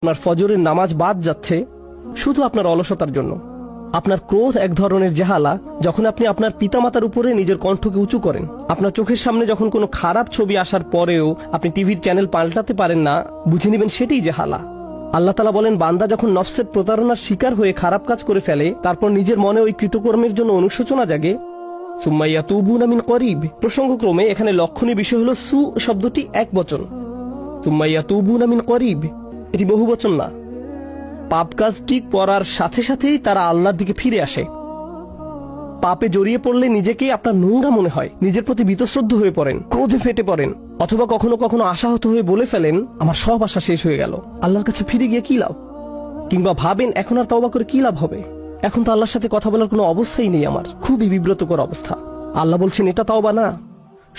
আপনার ফজরের নামাজ বাদ যাচ্ছে শুধু আপনার অলসতার জন্য। আপনার ক্রোধ এক ধরনের জাহালা, যখন আপনি আপনার পিতামাতার উপরে নিজের কণ্ঠকে উঁচু করেন। আপনার চোখের সামনে যখন কোনো খারাপ ছবি আসার পরেও আপনি টিভির চ্যানেল পাল্টাতে পারেন না, বুঝে নেবেন সেটাই জাহালা। আল্লাহ তাআলা বলেন, বান্দা যখন নফসের প্রতারণার শিকার হয়ে খারাপ কাজ করে ফেলে, তারপর নিজের মনে ওই কৃতকর্মের জন্য অনুশোচনা জাগে, সুম্মা ইয়াতুবুনা মিন করিব। প্রসঙ্গক্রমে এখানে লক্ষণীয় বিষয় হলো সু শব্দটি একবচন, সুম্মা ইয়াতুবুনা মিন করিব এটি বহুবচন না। পাপ কাজটি করার সাথে সাথেই তারা আল্লাহর দিকে ফিরে আসে। পাপে জড়িয়ে পড়লে নিজেকেই আপনার নোংরা মনে হয়, নিজের প্রতি বীতশ্রদ্ধ হয়ে পড়েন, ক্রোধে ফেটে পড়েন, অথবা কখনো কখনো আশাহত হয়ে বলে ফেলেন, আমার সব আশা শেষ হয়ে গেল, আল্লাহর কাছে ফিরে গিয়ে কি লাভ। কিংবা ভাবেন, এখন আর তওবা করে কি লাভ হবে, এখন তো আল্লাহর সাথে কথা বলার কোনো অবস্থাই নেই আমার। খুবই বিব্রতকর অবস্থা। আল্লাহ বলছেন, এটা তওবা না।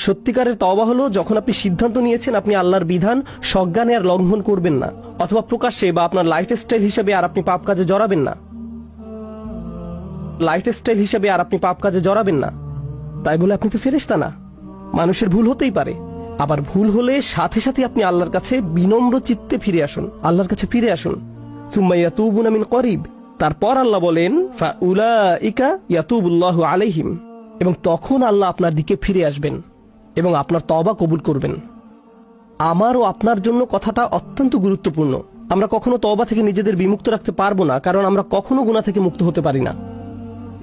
সত্যিকারের তওবা হলো যখন আপনি সিদ্ধান্ত নিয়েছেন আপনি আল্লাহর বিধান সজ্ঞানে আর লঙ্ঘন করবেন না, অথবা প্রকাশ্যে বা আপনার লাইফস্টাইল হিসেবে আর আপনি পাপ কাজে জড়াবেন না। তাই বলে আপনি তো ফেরেশতা না। মানুষের ভুল হতেই পারে, আবার ভুল হলে সাথে সাথে আপনি আল্লাহর কাছে বিনম্র চিত্তে ফিরে আসুন, আল্লাহর কাছে ফিরে আসুন। সুম্মা ইয়াতুবুনা মিন করিব। তারপর আল্লাহ বলেন, ফাউলাইকা ইয়াতুবুল্লাহু আলাইহিম, এবং তখন আল্লাহ আপনার দিকে ফিরে আসবেন এবং আপনার তওবা কবুল করবেন। আমার ও আপনার জন্য কথাটা অত্যন্ত গুরুত্বপূর্ণ। আমরা কখনো তওবা থেকে নিজেদের বিমুক্ত রাখতে পারবো না, কারণ আমরা কখনো গুনাহ থেকে মুক্ত হতে পারি না।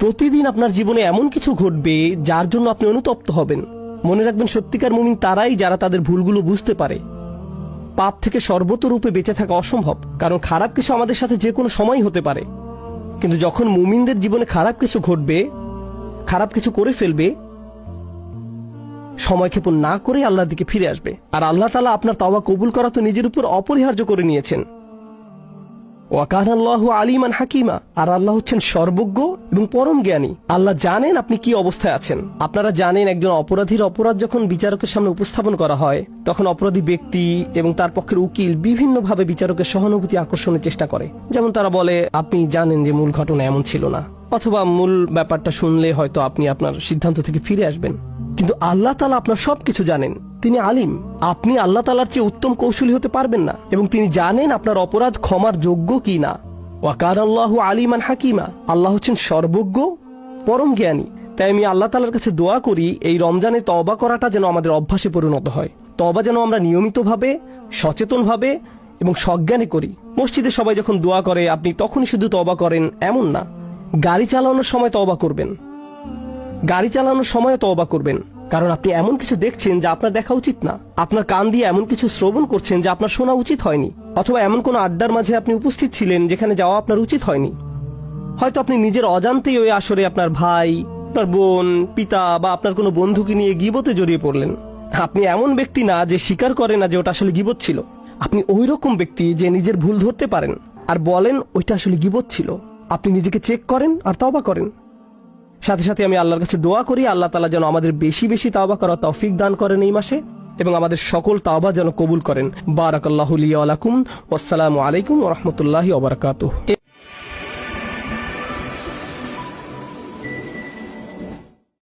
প্রতিদিন আপনার জীবনে এমন কিছু ঘটবে যার জন্য আপনি অনুতপ্ত হবেন। মনে রাখবেন, সত্যিকার মুমিন তারাই যারা তাদের ভুলগুলো বুঝতে পারে। পাপ থেকে সর্বতরূপে বেঁচে থাকা অসম্ভব, কারণ খারাপ কিছু আমাদের সাথে যে কোনো সময় হতে পারে। কিন্তু যখন মুমিনদের জীবনে খারাপ কিছু ঘটবে, খারাপ কিছু করে ফেলবে, সময়ক্ষেপণ না করে আল্লাহর দিকে ফিরে আসবে। আর আল্লাহ তাআলা আপনার তওবা কবুল করা তো নিজের উপর অপরিহার্য করে নিয়েছেন। ওয়া কানা আল্লাহু আলিমান হাকিমা। আর আল্লাহ হচ্ছেন সর্বজ্ঞ এবং পরম জ্ঞানী। আল্লাহ জানেন আপনি কি অবস্থায় আছেন। আপনারা জানেন, একজন অপরাধীর অপরাধ যখন বিচারকের সামনে উপস্থাপন করা হয়, তখন অপরাধী ব্যক্তি এবং তার পক্ষের উকিল বিভিন্নভাবে বিচারকের সহানুভূতি আকর্ষণের চেষ্টা করে। যেমন তারা বলে, আপনি জানেন যে মূল ঘটনা এমন ছিল না, অথবা মূল ব্যাপারটা শুনলে হয়তো আপনি আপনার সিদ্ধান্ত থেকে ফিরে আসবেন। কিন্তু আল্লাহ তাআলা আপনার সবকিছু জানেন, তিনি আলিম। আপনি আল্লাহ তাআলার চেয়ে উত্তম কৌশলী হতে পারবেন না, এবং তিনি জানেন আপনার অপরাধ ক্ষমার যোগ্য কি না। ওয়া কানা আল্লাহু আলিমান হাকিমা। আল্লাহ হচ্ছেন সর্বজ্ঞ, পরম জ্ঞানী। তাই আমি আল্লাহ তাআলার কাছে দোয়া করি, এই রমজানে তওবা করাটা যেন আমাদের অভ্যাসে পরিণত হয়। তওবা যেন আমরা নিয়মিতভাবে, সচেতনভাবে এবং সজ্ঞানে করি। মসজিদে সবাই যখন দোয়া করে আপনি তখনই শুধু তওবা করেন এমন না। গাড়ি চালানোর সময় তওবা করবেন, গাড়ি চালানোর সময় তওবা করবেন, কারণ আপনি এমন কিছু দেখছেন যা আপনার দেখা উচিত না। আপনার কান দিয়ে এমন কিছু শ্রবণ করছেন যা আপনার শোনা উচিত হয়নি, অথবা এমন কোনো আড্ডার মাঝে আপনি উপস্থিত ছিলেন যেখানে যাওয়া আপনার উচিত হয়নি। হয়তো আপনি নিজের অজান্তেই ওই আসরে আপনার ভাই, আপনার বোন, পিতা বা আপনার কোনো বন্ধুকে নিয়ে গীবতে জড়িয়ে পড়লেন। আপনি এমন ব্যক্তি না যে স্বীকার করে না যে ওটা আসলে গীবত ছিল। আপনি ওই রকম ব্যক্তি যে নিজের ভুল ধরতে পারেন আর বলেন ওইটা আসলে গীবত ছিল। আপনি নিজেকে চেক করেন আর তওবা করেন। সাথে সাথে আমি আল্লাহর কাছে দোয়া করি, আল্লাহ তাআলা যেন আমাদের বেশি বেশি তাওবা করার তৌফিক দান করেন এই মাসে, এবং আমাদের সকল তাওবা যেন কবুল করেন। বারাকাল্লাহু লি ওয়া লাকুম। ওয়াসসালামু আলাইকুম ওয়া রাহমাতুল্লাহি ওয়া বারাকাতুহু।